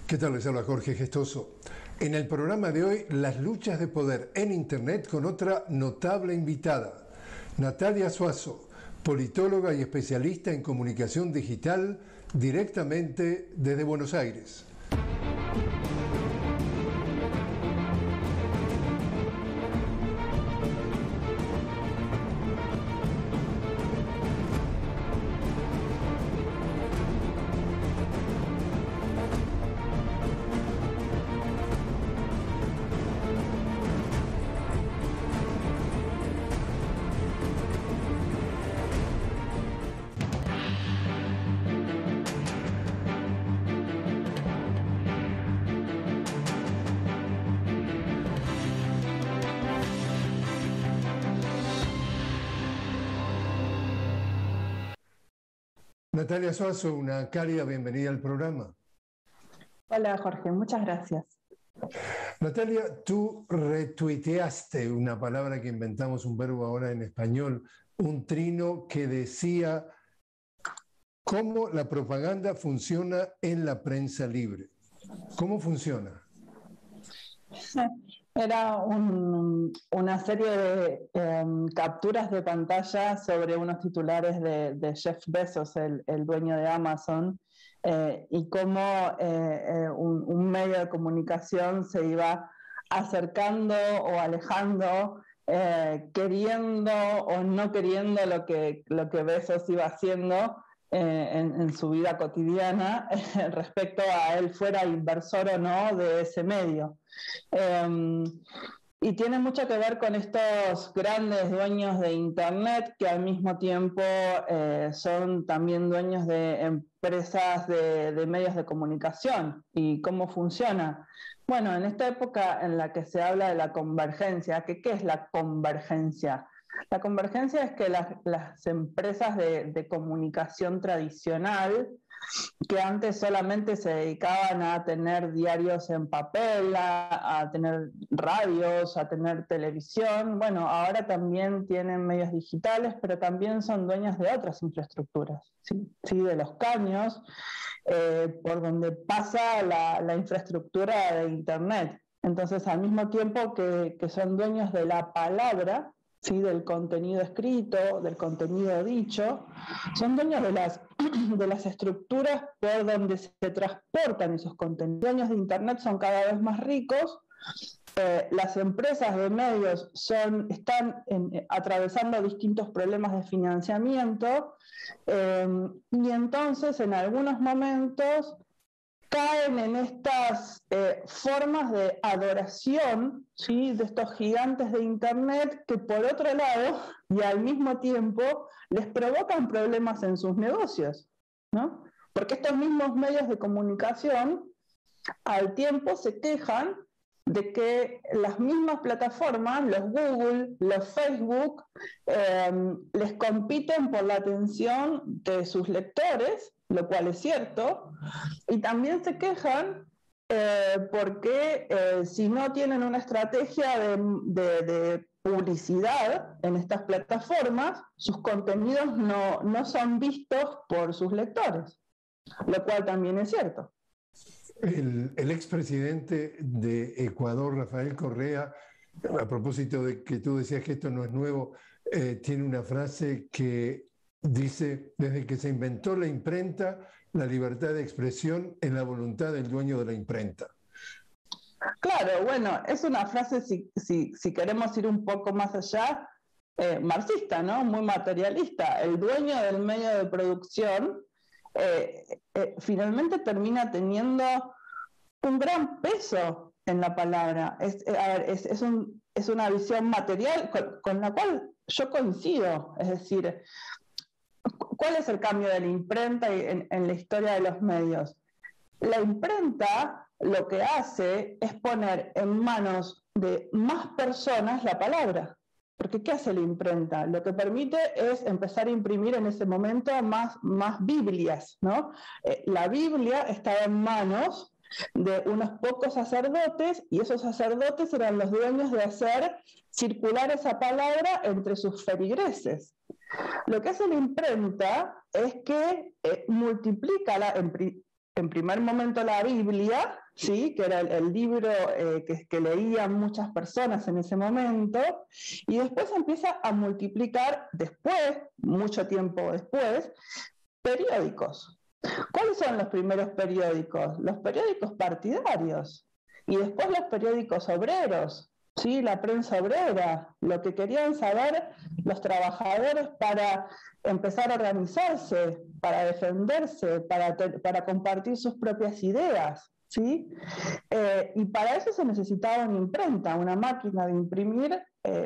¿Qué tal? Les habla Jorge Gestoso. En el programa de hoy, las luchas de poder en Internet con otra notable invitada, Natalia Suazo, politóloga y especialista en comunicación digital directamente desde Buenos Aires. Natalia Suazo, una cálida bienvenida al programa. Hola Jorge, muchas gracias. Natalia, tú retuiteaste una palabra que inventamos, un verbo ahora en español, un trino que decía cómo la propaganda funciona en la prensa libre. ¿Cómo funciona? Era una serie de capturas de pantalla sobre unos titulares de Jeff Bezos, el dueño de Amazon, y cómo un medio de comunicación se iba acercando o alejando, queriendo o no queriendo lo que Bezos iba haciendo en su vida cotidiana respecto a él fuera inversor o no de ese medio. Y tiene mucho que ver con estos grandes dueños de Internet que al mismo tiempo son también dueños de empresas de medios de comunicación. ¿Y cómo funciona? Bueno, en esta época en la que se habla de la convergencia, ¿qué es la convergencia? La convergencia es que las empresas de comunicación tradicional, que antes solamente se dedicaban a tener diarios en papel, a tener radios, a tener televisión, bueno, ahora también tienen medios digitales, pero también son dueñas de otras infraestructuras, ¿sí? De los caños, por donde pasa la infraestructura de Internet. Entonces, al mismo tiempo que son dueños de la palabra, ¿sí? Del contenido escrito, del contenido dicho, son dueños de las estructuras por donde se transportan esos contenidos. Los dueños de Internet son cada vez más ricos, las empresas de medios están atravesando distintos problemas de financiamiento, y entonces en algunos momentos caen en estas formas de adoración, ¿sí? De estos gigantes de Internet que por otro lado y al mismo tiempo les provocan problemas en sus negocios, ¿no? Porque estos mismos medios de comunicación al tiempo se quejan de que las mismas plataformas, los Google, los Facebook, les compiten por la atención de sus lectores, lo cual es cierto, y también se quejan porque si no tienen una estrategia de publicidad en estas plataformas, sus contenidos no son vistos por sus lectores, lo cual también es cierto. El expresidente de Ecuador, Rafael Correa, a propósito de que tú decías que esto no es nuevo, tiene una frase que dice: desde que se inventó la imprenta, la libertad de expresión es la voluntad del dueño de la imprenta. Claro, bueno, es una frase, si queremos ir un poco más allá, marxista, ¿no? Muy materialista. El dueño del medio de producción finalmente termina teniendo un gran peso en la palabra. Es una visión material con la cual yo coincido. Es decir, ¿cuál es el cambio de la imprenta en la historia de los medios? La imprenta lo que hace es poner en manos de más personas la palabra. Porque ¿qué hace la imprenta? Lo que permite es empezar a imprimir en ese momento más Biblias, ¿no? La Biblia estaba en manos de unos pocos sacerdotes, y esos sacerdotes eran los dueños de hacer circular esa palabra entre sus feligreses. Lo que hace la imprenta es que multiplica en primer momento la Biblia, ¿sí? Que era el libro que leían muchas personas en ese momento, y después empieza a multiplicar después, mucho tiempo después, periódicos. ¿Cuáles son los primeros periódicos? Los periódicos partidarios, y después los periódicos obreros, ¿sí? La prensa obrera, lo que querían saber los trabajadores para empezar a organizarse, para defenderse, para compartir sus propias ideas, ¿sí? Y para eso se necesitaba una imprenta, una máquina de imprimir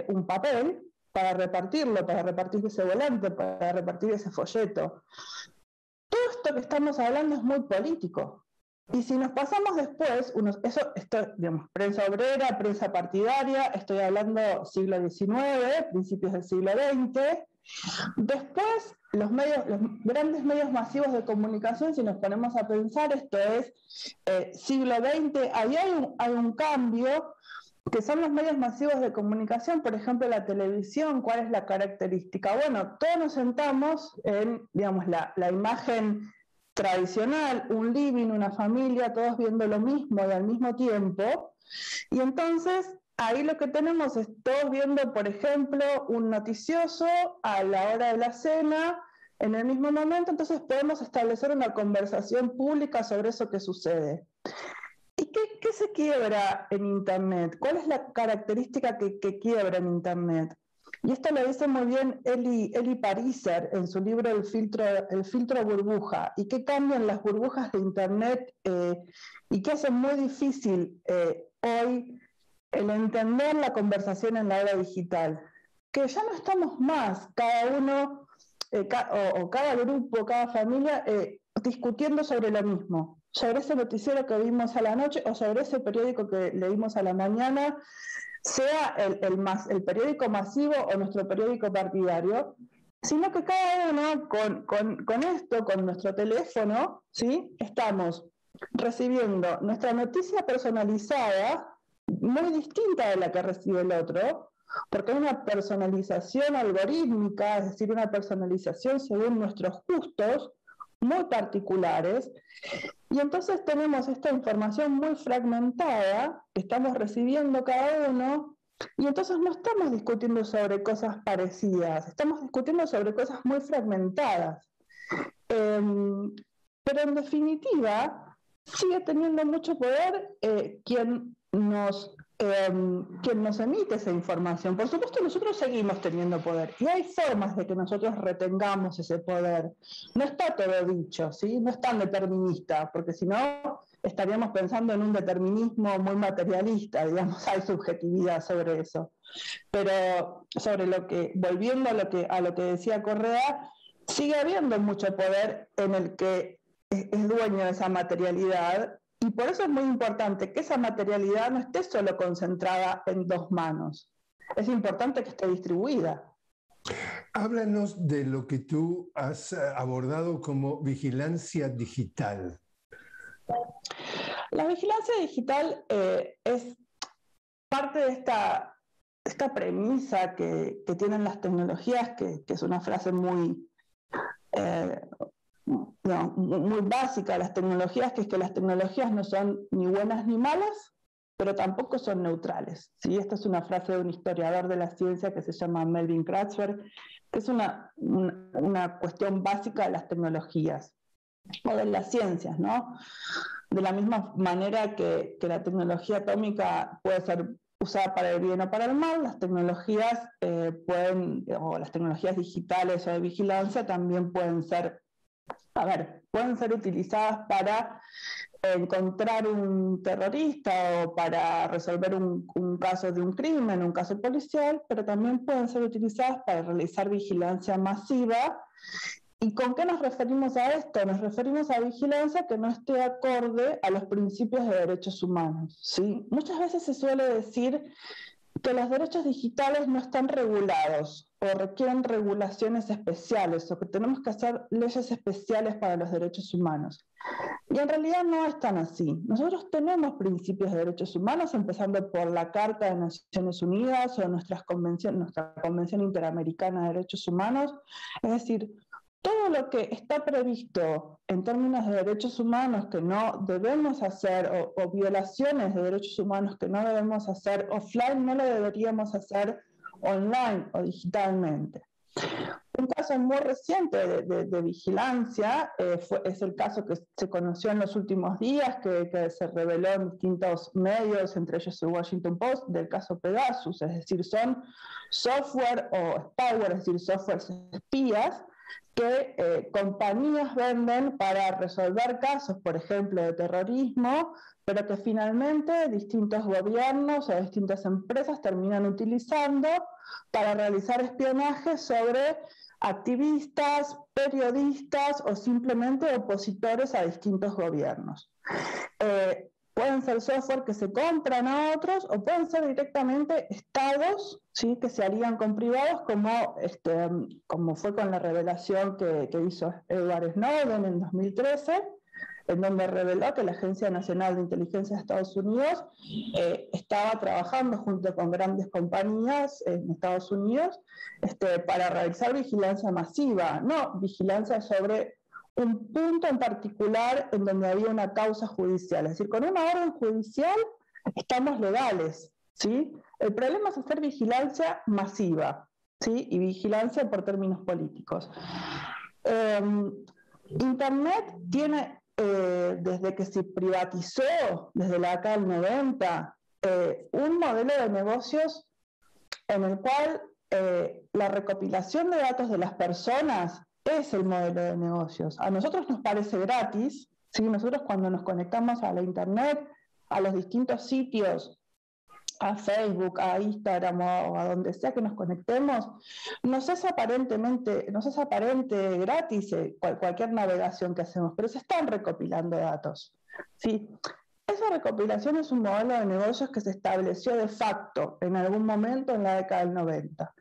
un papel para repartirlo, para repartir ese volante, para repartir ese folleto. Todo esto que estamos hablando es muy político. Y si nos pasamos después, digamos, prensa obrera, prensa partidaria, estoy hablando siglo XIX, principios del siglo XX. Después, los grandes medios masivos de comunicación, si nos ponemos a pensar, esto es siglo XX, ahí hay un cambio, que son los medios masivos de comunicación, por ejemplo, la televisión. ¿Cuál es la característica? Bueno, todos nos sentamos en, digamos, la imagen tradicional, un living, una familia, todos viendo lo mismo y al mismo tiempo, y entonces ahí lo que tenemos es todos viendo, por ejemplo, un noticioso a la hora de la cena, en el mismo momento, entonces podemos establecer una conversación pública sobre eso que sucede. ¿Y qué se quiebra en Internet? ¿Cuál es la característica que quiebra en Internet? Y esto lo dice muy bien Eli Pariser en su libro El filtro burbuja, y qué cambian las burbujas de Internet y qué hacen muy difícil hoy el entender la conversación en la era digital. Que ya no estamos más, cada uno, o cada grupo, cada familia, discutiendo sobre lo mismo, sobre ese noticiero que vimos a la noche o sobre ese periódico que leímos a la mañana, sea el periódico masivo o nuestro periódico partidario, sino que cada uno con esto, con nuestro teléfono, ¿sí? Estamos recibiendo nuestra noticia personalizada, muy distinta de la que recibe el otro, porque hay una personalización algorítmica, es decir, una personalización según nuestros gustos, muy particulares, y entonces tenemos esta información muy fragmentada que estamos recibiendo cada uno, y entonces no estamos discutiendo sobre cosas parecidas, estamos discutiendo sobre cosas muy fragmentadas. Pero en definitiva, sigue teniendo mucho poder quien nos emite esa información. Por supuesto, nosotros seguimos teniendo poder y hay formas de que nosotros retengamos ese poder. No está todo dicho, ¿sí? No es tan determinista, porque si no estaríamos pensando en un determinismo muy materialista, digamos, hay subjetividad sobre eso. Pero volviendo a lo que decía Correa, sigue habiendo mucho poder en el que es dueño de esa materialidad. Y por eso es muy importante que esa materialidad no esté solo concentrada en dos manos. Es importante que esté distribuida. Háblanos de lo que tú has abordado como vigilancia digital. La vigilancia digital es parte de esta premisa que tienen las tecnologías, que es una frase muy básica de las tecnologías, que es que las tecnologías no son ni buenas ni malas, pero tampoco son neutrales, ¿sí? Esta es una frase de un historiador de la ciencia que se llama Melvin Kratzberg, que es una cuestión básica de las tecnologías o de las ciencias, ¿no? De la misma manera que la tecnología atómica puede ser usada para el bien o para el mal, las tecnologías o las tecnologías digitales o de vigilancia también pueden ser utilizadas para encontrar un terrorista o para resolver un caso de un crimen, un caso policial, pero también pueden ser utilizadas para realizar vigilancia masiva. ¿Y con qué nos referimos a esto? Nos referimos a vigilancia que no esté acorde a los principios de derechos humanos, ¿sí? Muchas veces se suele decir que los derechos digitales no están regulados o requieren regulaciones especiales o que tenemos que hacer leyes especiales para los derechos humanos. Y en realidad no es tan así. Nosotros tenemos principios de derechos humanos, empezando por la Carta de Naciones Unidas o nuestra Convención Interamericana de Derechos Humanos. Es decir, todo lo que está previsto en términos de derechos humanos que no debemos hacer, o violaciones de derechos humanos que no debemos hacer offline, no lo deberíamos hacer online o digitalmente. Un caso muy reciente de vigilancia es el caso que se conoció en los últimos días, que se reveló en distintos medios, entre ellos el Washington Post, del caso Pegasus, es decir, son software o spyware, es decir, softwares espías, que compañías venden para resolver casos, por ejemplo, de terrorismo, pero que finalmente distintos gobiernos o distintas empresas terminan utilizando para realizar espionaje sobre activistas, periodistas o simplemente opositores a distintos gobiernos. Pueden ser software que se compran a otros o pueden ser directamente estados, ¿sí?, que se harían con privados, como fue con la revelación que hizo Edward Snowden en 2013, en donde reveló que la Agencia Nacional de Inteligencia de Estados Unidos estaba trabajando junto con grandes compañías en Estados Unidos para realizar vigilancia masiva, no vigilancia sobre un punto en particular en donde había una causa judicial. Es decir, con una orden judicial estamos legales, ¿sí? El problema es hacer vigilancia masiva, ¿sí? Y vigilancia por términos políticos. Internet tiene, desde que se privatizó, desde la década del 90, un modelo de negocios en el cual la recopilación de datos de las personas es el modelo de negocios. A nosotros nos parece gratis, ¿sí? Nosotros cuando nos conectamos a la Internet, a los distintos sitios, a Facebook, a Instagram o a donde sea que nos conectemos, nos es aparente gratis cualquier navegación que hacemos, pero se están recopilando datos, ¿sí? Esa recopilación es un modelo de negocios que se estableció de facto en algún momento en la década del 90.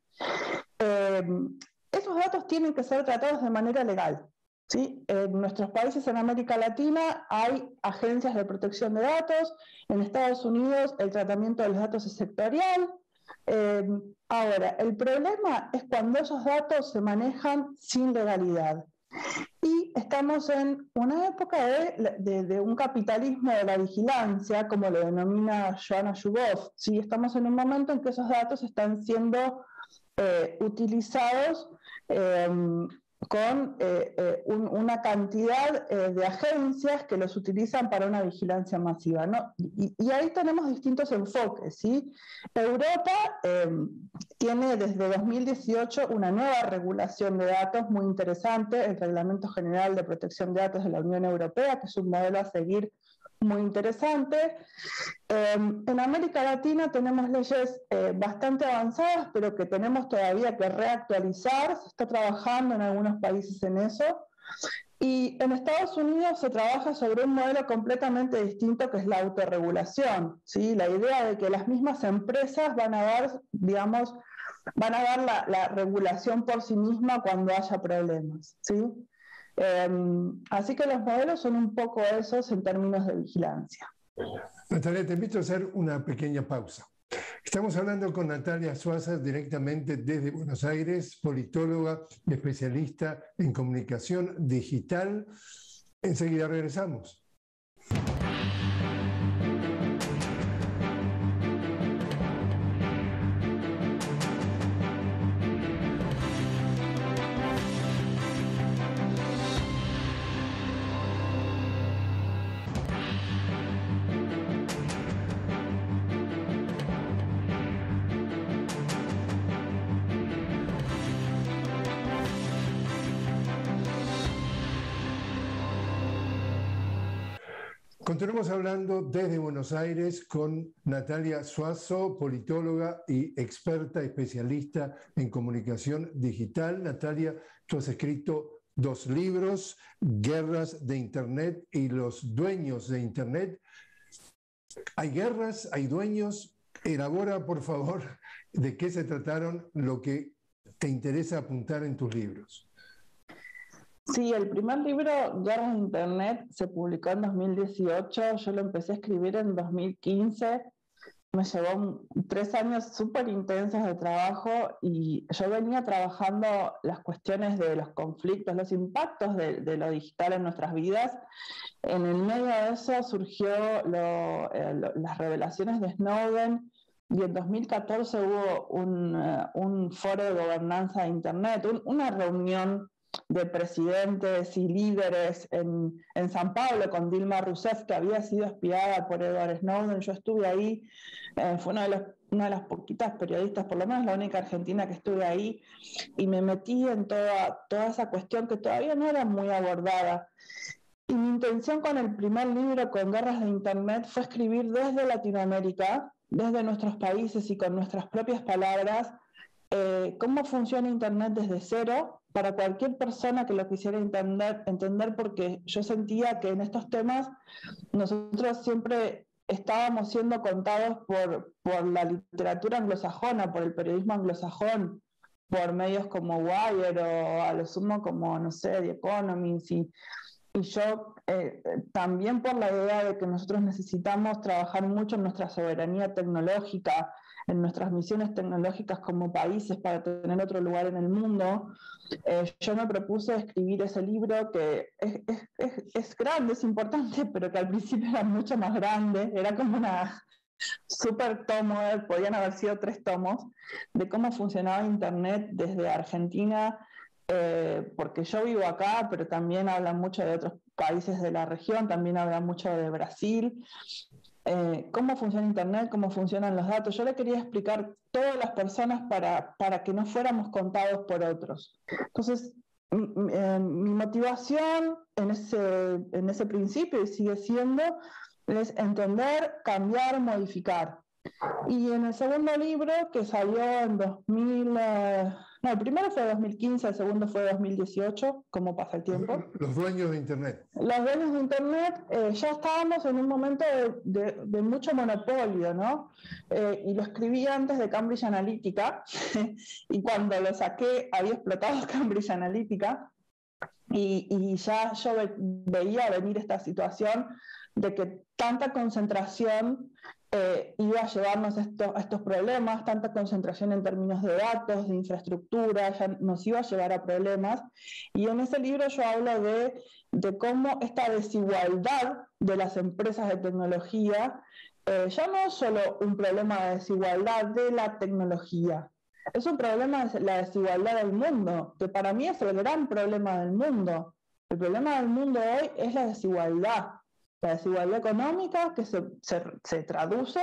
Esos datos tienen que ser tratados de manera legal, ¿sí? En nuestros países en América Latina hay agencias de protección de datos. En Estados Unidos el tratamiento de los datos es sectorial. Ahora, el problema es cuando esos datos se manejan sin legalidad. Y estamos en una época de un capitalismo de la vigilancia, como lo denomina Joanna Zuboff, ¿sí? Estamos en un momento en que esos datos están siendo utilizados con una cantidad de agencias que los utilizan para una vigilancia masiva, ¿no? Y ahí tenemos distintos enfoques, ¿sí? Europa tiene desde 2018 una nueva regulación de datos muy interesante, el Reglamento General de Protección de Datos de la Unión Europea, que es un modelo a seguir muy interesante. En América Latina tenemos leyes bastante avanzadas, pero que tenemos todavía que reactualizar. Se está trabajando en algunos países en eso. Y en Estados Unidos se trabaja sobre un modelo completamente distinto, que es la autorregulación, ¿sí? La idea de que las mismas empresas van a dar, digamos, la regulación por sí misma cuando haya problemas, ¿sí? Así que los modelos son un poco esos en términos de vigilancia. Natalia, te invito a hacer una pequeña pausa. Estamos hablando con Natalia Suazo directamente desde Buenos Aires, politóloga y especialista en comunicación digital. Enseguida regresamos. Continuamos hablando desde Buenos Aires con Natalia Suazo, politóloga y experta especialista en comunicación digital. Natalia, tú has escrito 2 libros, Guerras de Internet y Los Dueños de Internet. ¿Hay guerras? ¿Hay dueños? Elabora, por favor, de qué se trataron, lo que te interesa apuntar en tus libros. Sí, el primer libro, Guerras de Internet, se publicó en 2018, yo lo empecé a escribir en 2015, me llevó 3 años súper intensos de trabajo y yo venía trabajando las cuestiones de los conflictos, los impactos de lo digital en nuestras vidas. En el medio de eso surgió las revelaciones de Snowden y en 2014 hubo un foro de gobernanza de Internet, una reunión de presidentes y líderes en San Pablo con Dilma Rousseff, que había sido espiada por Edward Snowden. Yo estuve ahí, fue una de las poquitas periodistas, por lo menos la única argentina que estuve ahí, y me metí en toda esa cuestión que todavía no era muy abordada. Y mi intención con el primer libro, con Guerras de Internet, fue escribir desde Latinoamérica, desde nuestros países y con nuestras propias palabras, cómo funciona Internet desde cero para cualquier persona que lo quisiera entender, porque yo sentía que en estos temas nosotros siempre estábamos siendo contados por la literatura anglosajona, por el periodismo anglosajón, por medios como Wire o a lo sumo como, no sé, The Economist, y yo también por la idea de que nosotros necesitamos trabajar mucho en nuestra soberanía tecnológica, en nuestras misiones tecnológicas como países para tener otro lugar en el mundo, yo me propuse escribir ese libro que es grande, es importante, pero que al principio era mucho más grande, era como una super tomo, podían haber sido 3 tomos, de cómo funcionaba Internet desde Argentina, porque yo vivo acá, pero también hablan mucho de otros países de la región, también hablan mucho de Brasil, cómo funciona Internet, cómo funcionan los datos. Yo le quería explicar a todas las personas para que no fuéramos contados por otros. Entonces, mi motivación en ese principio, y sigue siendo, es entender, cambiar, modificar. Y en el segundo libro, que salió en 2000, no, el primero fue 2015, el segundo fue 2018, ¿cómo pasa el tiempo? Los dueños de Internet. Los dueños de Internet, ya estábamos en un momento de mucho monopolio, ¿no? Y lo escribí antes de Cambridge Analytica, y cuando lo saqué había explotado Cambridge Analytica, y ya yo veía venir esta situación de que tanta concentración iba a llevarnos a estos problemas, tanta concentración en términos de datos, de infraestructura, ya nos iba a llevar a problemas. Y en ese libro yo hablo de cómo esta desigualdad de las empresas de tecnología ya no es solo un problema de desigualdad de la tecnología, es un problema de la desigualdad del mundo, que para mí es el gran problema del mundo. El problema del mundo hoy es la desigualdad económica que se traduce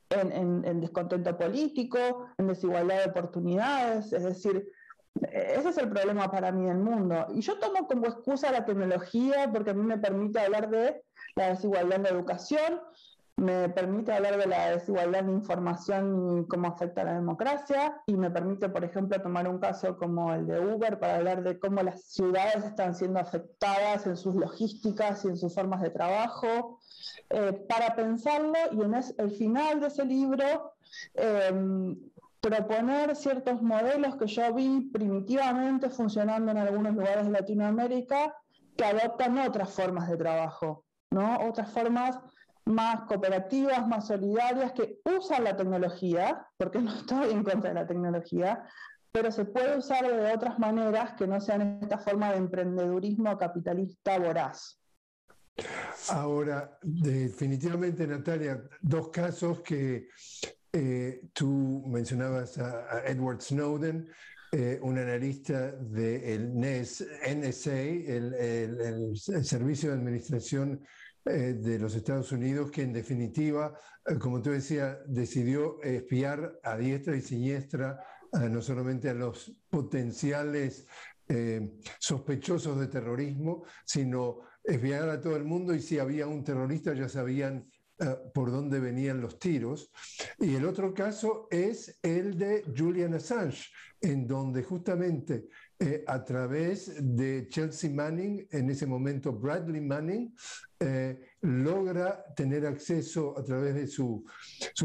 en descontento político, en desigualdad de oportunidades, es decir, ese es el problema para mí del mundo. Y yo tomo como excusa la tecnología porque a mí me permite hablar de la desigualdad en la educación, me permite hablar de la desigualdad en información y cómo afecta a la democracia, y me permite, por ejemplo, tomar un caso como el de Uber para hablar de cómo las ciudades están siendo afectadas en sus logísticas y en sus formas de trabajo, para pensarlo, y en el final de ese libro proponer ciertos modelos que yo vi primitivamente funcionando en algunos lugares de Latinoamérica que adoptan otras formas de trabajo, ¿no? Otras formas más cooperativas, más solidarias, que usan la tecnología, porque no estoy en contra de la tecnología, pero se puede usar de otras maneras que no sean esta forma de emprendedurismo capitalista voraz. Ahora, definitivamente, Natalia, 2 casos que tú mencionabas a Edward Snowden, un analista del NSA, el Servicio de Administración de los Estados Unidos, que en definitiva, como tú decías, decidió espiar a diestra y siniestra no solamente a los potenciales sospechosos de terrorismo, sino espiar a todo el mundo, y si había un terrorista ya sabían por dónde venían los tiros. Y el otro caso es el de Julian Assange, en donde justamente a través de Chelsea Manning, en ese momento Bradley Manning, logra tener acceso a través de su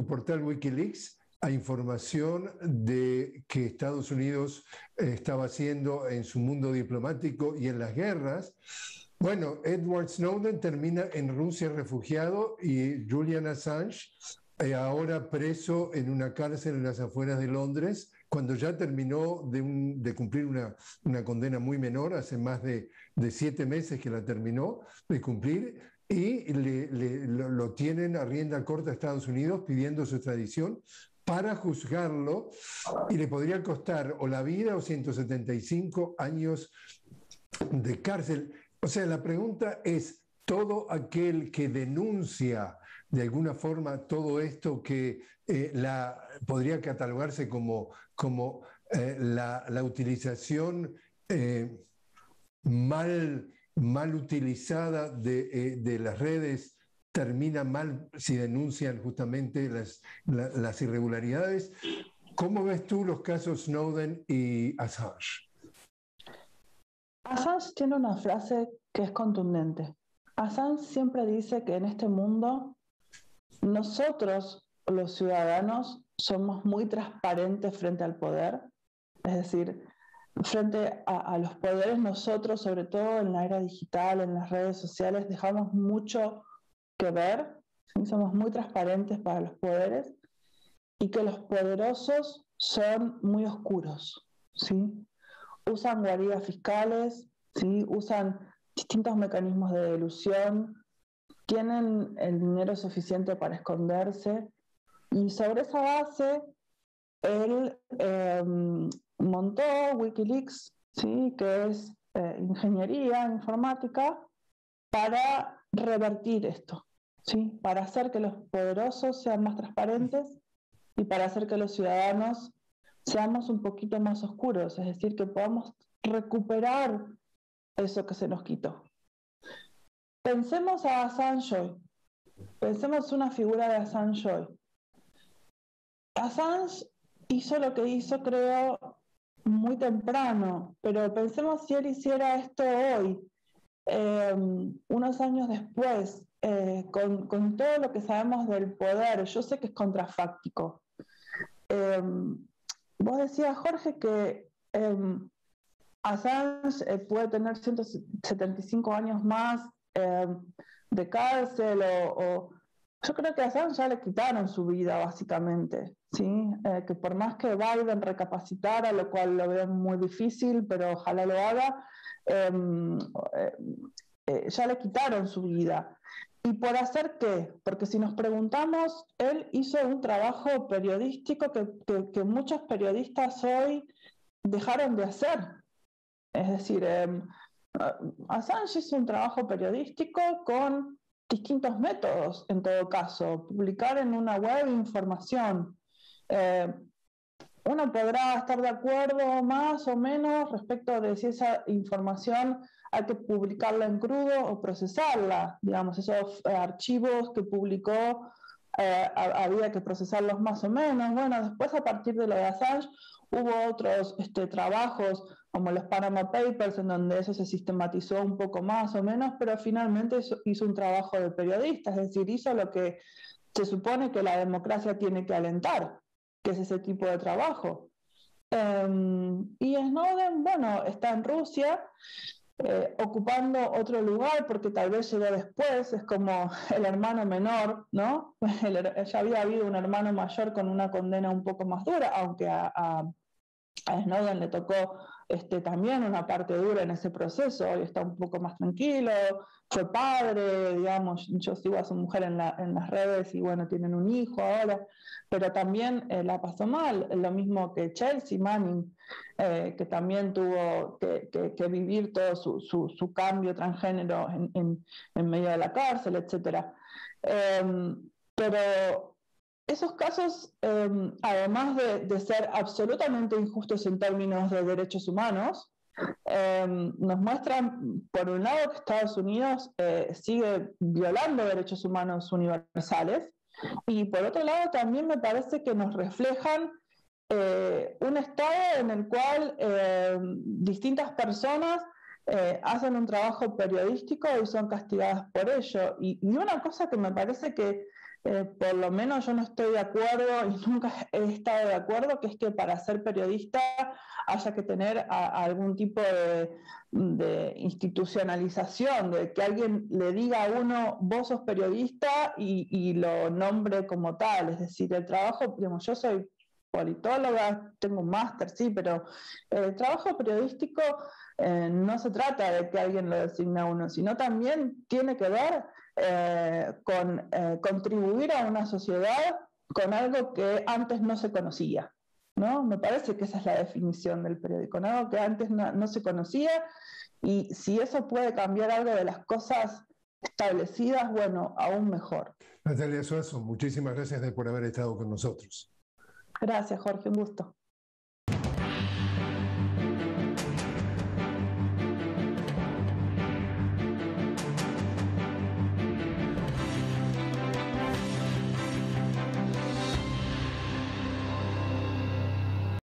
portal Wikileaks a información de que Estados Unidos estaba haciendo en su mundo diplomático y en las guerras. Bueno, Edward Snowden termina en Rusia refugiado y Julian Assange ahora preso en una cárcel en las afueras de Londres, cuando ya terminó de cumplir una condena muy menor, hace más de 7 meses que la terminó de cumplir, y lo tienen a rienda corta a Estados Unidos pidiendo su extradición para juzgarlo, y le podría costar o la vida o 175 años de cárcel. O sea, la pregunta es, todo aquel que denuncia de alguna forma todo esto que podría catalogarse como la utilización mal utilizada de las redes, termina mal si denuncian justamente las irregularidades. ¿Cómo ves tú los casos Snowden y Assange? Assange tiene una frase que es contundente. Assange siempre dice que en este mundo nosotros, los ciudadanos, somos muy transparentes frente al poder, es decir, frente a los poderes nosotros, sobre todo en la era digital, en las redes sociales, dejamos mucho que ver, ¿sí? Somos muy transparentes para los poderes y que los poderosos son muy oscuros, ¿sí? Usan guaridas fiscales, ¿sí? Usan distintos mecanismos de dilución, tienen el dinero suficiente para esconderse y sobre esa base él montó Wikileaks, ¿sí? Que es ingeniería informática para revertir esto, ¿sí? Para hacer que los poderosos sean más transparentes y para hacer que los ciudadanos seamos un poquito más oscuros, es decir, que podamos recuperar eso que se nos quitó. Pensemos a Assange hoy, pensemos una figura de Assange hoy. Assange hizo lo que hizo, creo, muy temprano, pero pensemos si él hiciera esto hoy, unos años después, con todo lo que sabemos del poder. Yo sé que es contrafáctico. Vos decías, Jorge, que Assange puede tener 175 años más de cárcel yo creo que a Assange ya le quitaron su vida, básicamente, ¿sí? Que por más que Biden recapacitara, lo cual lo veo muy difícil, pero ojalá lo haga, ya le quitaron su vida. ¿Y por hacer qué? Porque si nos preguntamos, él hizo un trabajo periodístico que muchos periodistas hoy dejaron de hacer. Es decir, Assange hizo un trabajo periodístico con distintos métodos, en todo caso. Publicar en una web información. Uno podrá estar de acuerdo más o menos respecto de si esa información hay que publicarla en crudo o procesarla. Digamos, esos archivos que publicó había que procesarlos más o menos. Bueno, después a partir de lo de Assange hubo otros trabajos como los Panama Papers, en donde eso se sistematizó un poco más o menos, pero finalmente hizo un trabajo de periodista, es decir, hizo lo que se supone que la democracia tiene que alentar, que es ese tipo de trabajo. Y Snowden, bueno, está en Rusia, ocupando otro lugar porque tal vez llegó después, es como el hermano menor, ¿no? Ya había habido un hermano mayor con una condena un poco más dura, aunque a Snowden le tocó también una parte dura en ese proceso, hoy está un poco más tranquilo, fue padre, digamos, yo sigo a su mujer en las redes y bueno, tienen un hijo ahora, pero también la pasó mal, lo mismo que Chelsea Manning, que también tuvo que vivir todo su cambio transgénero en medio de la cárcel, etc. Pero esos casos, además de ser absolutamente injustos en términos de derechos humanos, nos muestran, por un lado, que Estados Unidos sigue violando derechos humanos universales, y por otro lado también me parece que nos reflejan un estado en el cual distintas personas hacen un trabajo periodístico y son castigadas por ello. Y una cosa que me parece que por lo menos yo no estoy de acuerdo y nunca he estado de acuerdo, que es que para ser periodista haya que tener algún tipo de institucionalización, de que alguien le diga a uno, vos sos periodista y lo nombre como tal. Es decir, el trabajo, digamos, yo soy politóloga, tengo un máster, sí, pero el trabajo periodístico no se trata de que alguien lo designe a uno, sino también tiene que ver con contribuir a una sociedad con algo que antes no se conocía, ¿no? Me parece que esa es la definición del periódico, ¿no? Algo que antes no se conocía, y si eso puede cambiar algo de las cosas establecidas, bueno, aún mejor. Natalia Suazo, muchísimas gracias por haber estado con nosotros. Gracias, Jorge, un gusto.